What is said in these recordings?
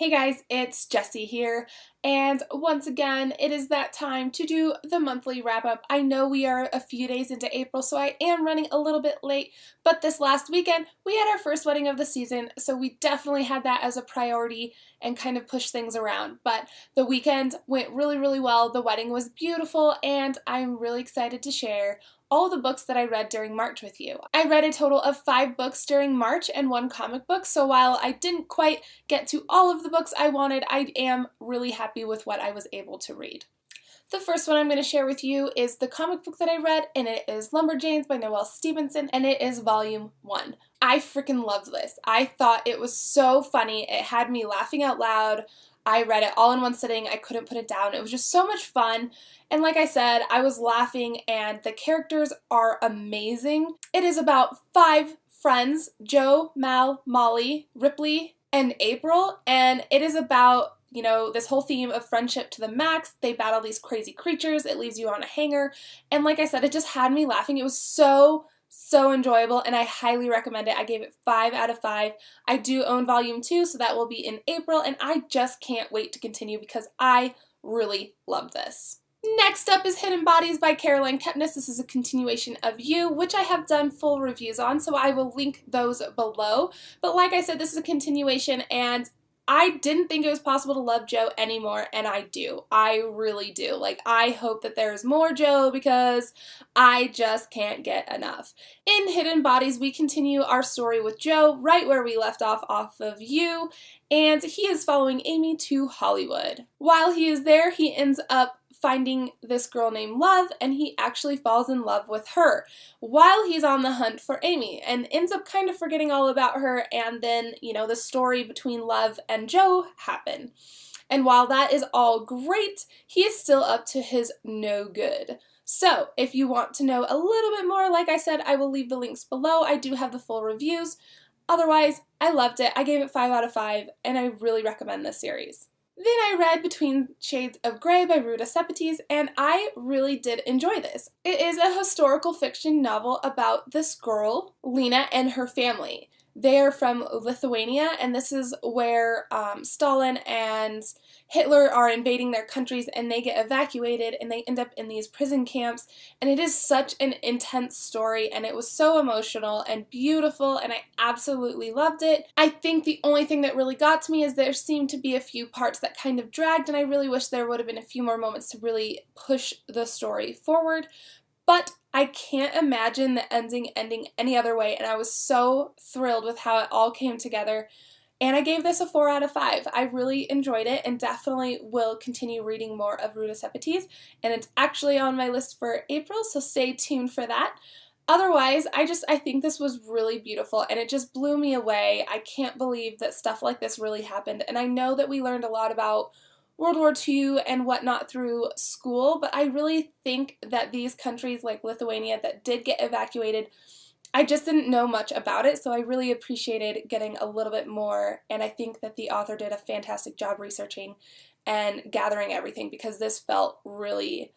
Hey guys, it's Jessie here, and once again, it is that time to do the monthly wrap-up. I know we are a few days into April, so I am running a little bit late, but this last weekend, we had our first wedding of the season, so we definitely had that as a priority and kind of pushed things around. But the weekend went really, really well. The wedding was beautiful, and I'm really excited to share all the books that I read during March with you. I read a total of 5 books during March and 1 comic book, so while I didn't quite get to all of the books I wanted, I am really happy with what I was able to read. The first one I'm going to share with you is the comic book that I read, and it is Lumberjanes by Noelle Stevenson, and it is volume 1. I freaking loved this. I thought it was so funny. It had me laughing out loud. I read it all in one sitting. I couldn't put it down. It was just so much fun. And like I said, I was laughing and the characters are amazing. It is about 5 friends, Joe, Mal, Molly, Ripley, and April. And it is about, this whole theme of friendship to the max. They battle these crazy creatures. It leaves you on a hanger. And like I said, it just had me laughing. It was so enjoyable, and I highly recommend it. I gave it 5 out of 5. I do own volume 2, so that will be in April, and I just can't wait to continue because I really love this. Next up is Hidden Bodies by Caroline Kepnes. This is a continuation of You, which I have done full reviews on, so I will link those below. But like I said, this is a continuation, and I didn't think it was possible to love Joe anymore, and I do. I really do. I hope that there's more Joe because I just can't get enough. In Hidden Bodies, we continue our story with Joe right where we left off of You, and he is following Amy to Hollywood. While he is there, he ends up finding this girl named Love, and he actually falls in love with her while he's on the hunt for Amy and ends up kind of forgetting all about her, and then, the story between Love and Joe happen. And while that is all great, he is still up to his no good. So, if you want to know a little bit more, like I said, I will leave the links below. I do have the full reviews. Otherwise, I loved it. I gave it 5 out of 5, and I really recommend this series. Then I read Between Shades of Grey by Ruta Sepetys, and I really did enjoy this. It is a historical fiction novel about this girl, Lena, and her family. They are from Lithuania, and this is where Stalin and Hitler are invading their countries, and they get evacuated, and they end up in these prison camps, and it is such an intense story, and it was so emotional and beautiful, and I absolutely loved it. I think the only thing that really got to me is there seemed to be a few parts that kind of dragged, and I really wish there would have been a few more moments to really push the story forward. But I can't imagine the ending any other way, and I was so thrilled with how it all came together. And I gave this a 4 out of 5. I really enjoyed it and definitely will continue reading more of Ruta Sepetys, and it's actually on my list for April, so stay tuned for that. Otherwise, I think this was really beautiful, and it just blew me away. I can't believe that stuff like this really happened, and I know that we learned a lot about World War II and whatnot through school, but I really think that these countries like Lithuania that did get evacuated, I just didn't know much about it, so I really appreciated getting a little bit more, and I think that the author did a fantastic job researching and gathering everything because this felt really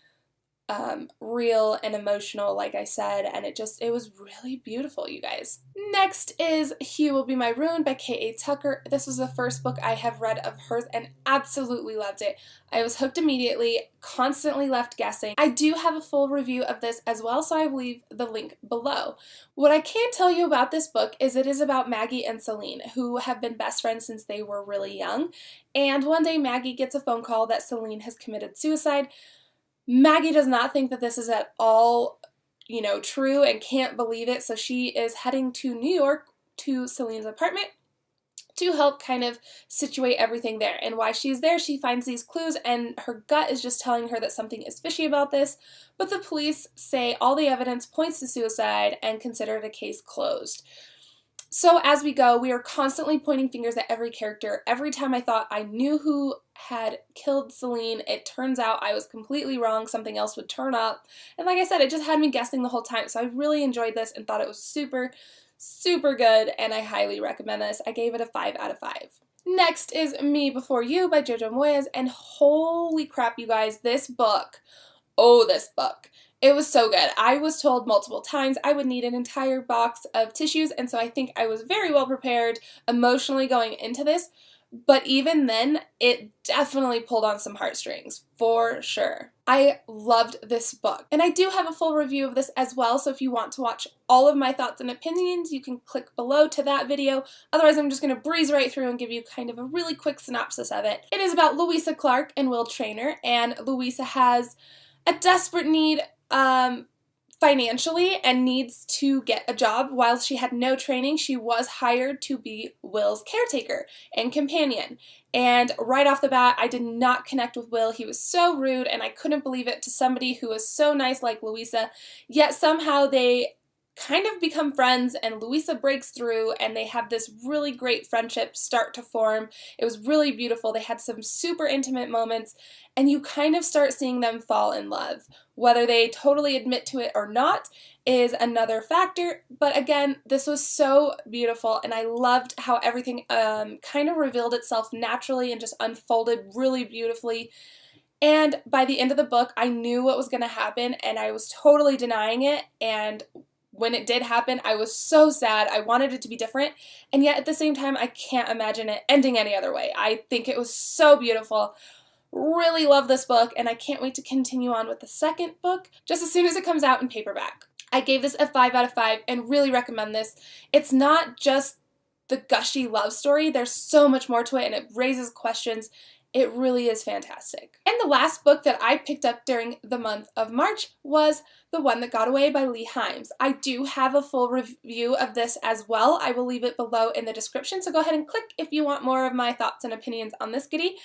real and emotional, like I said, and it was really beautiful, you guys. Next is He Will Be My Ruin by K.A. Tucker. This was the first book I have read of hers and absolutely loved it. I was hooked immediately, constantly left guessing. I do have a full review of this as well, so I will leave the link below. What I can tell you about this book is it is about Maggie and Celine, who have been best friends since they were really young, and one day Maggie gets a phone call that Celine has committed suicide. Maggie does not think that this is at all, true and can't believe it, so she is heading to New York to Celine's apartment to help kind of situate everything there. And while she's there, she finds these clues, and her gut is just telling her that something is fishy about this, but the police say all the evidence points to suicide and consider it a case closed. So as we go, we are constantly pointing fingers at every character. Every time I thought I knew who had killed Celine, it turns out I was completely wrong. Something else would turn up. And like I said, it just had me guessing the whole time. So I really enjoyed this and thought it was super good, and I highly recommend this. I gave it a 5 out of 5. Next is Me Before You by Jojo Moyes, and holy crap, you guys, this book. It was so good. I was told multiple times I would need an entire box of tissues, and so I think I was very well prepared emotionally going into this. but even then, it definitely pulled on some heartstrings, for sure. I loved this book, and I do have a full review of this as well, so if you want to watch all of my thoughts and opinions, you can click below to that video. Otherwise, I'm just going to breeze right through and give you kind of a really quick synopsis of it. It is about Louisa Clark and Will Traynor, and Louisa has a desperate need financially and needs to get a job. While she had no training, she was hired to be Will's caretaker and companion. And right off the bat, I did not connect with Will. He was so rude, and I couldn't believe it to somebody who was so nice like Louisa. Yet somehow they kind of become friends, and Louisa breaks through, and they have this really great friendship start to form. It was really beautiful. They had some super intimate moments, and you kind of start seeing them fall in love. Whether they totally admit to it or not is another factor, but again, this was so beautiful, and I loved how everything kind of revealed itself naturally and just unfolded really beautifully. And by the end of the book, I knew what was going to happen, and I was totally denying it, and when it did happen, I was so sad. I wanted it to be different, and yet at the same time, I can't imagine it ending any other way. I think it was so beautiful. Really love this book, and I can't wait to continue on with the second book just as soon as it comes out in paperback. I gave this a 5 out of 5 and really recommend this. It's not just the gushy love story. There's so much more to it, and it raises questions. It really is fantastic. And the last book that I picked up during the month of March was The One That Got Away by Lee Hymes. I do have a full review of this as well. I will leave it below in the description, so go ahead and click if you want more of my thoughts and opinions on this goodie.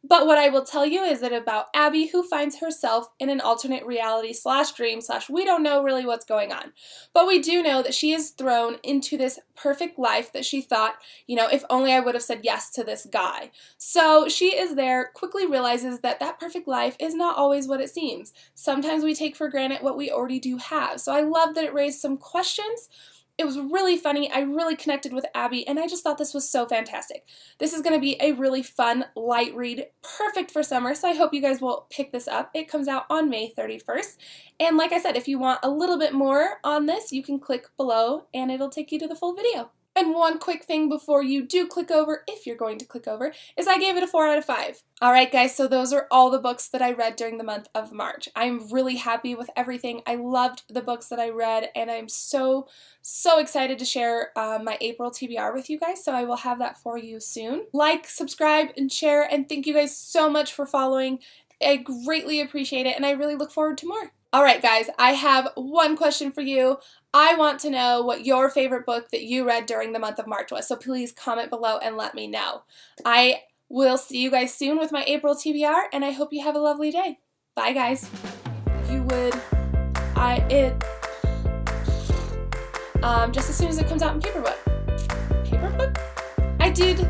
But what I will tell you is that about Abby, who finds herself in an alternate reality / dream / we don't know really what's going on. But we do know that she is thrown into this perfect life that she thought, you know, if only I would have said yes to this guy. So she is there, quickly realizes that that perfect life is not always what it seems. Sometimes we take for granted what we already do have. So I love that it raised some questions. It was really funny. I really connected with Abby, and I just thought this was so fantastic. This is going to be a really fun, light read, perfect for summer, so I hope you guys will pick this up. It comes out on May 31st, and like I said, if you want a little bit more on this, you can click below, and it'll take you to the full video. And one quick thing before you do click over, if you're going to click over, is I gave it a 4 out of 5. Alright guys, so those are all the books that I read during the month of March. I'm really happy with everything. I loved the books that I read, and I'm so excited to share my April TBR with you guys, so I will have that for you soon. Like, subscribe, and share, and thank you guys so much for following. I greatly appreciate it, and I really look forward to more. Alright guys, I have one question for you. I want to know what your favorite book that you read during the month of March was, so please comment below and let me know. I will see you guys soon with my April TBR, and I hope you have a lovely day. Bye guys. Just as soon as it comes out in paperbook. Paperbook? I did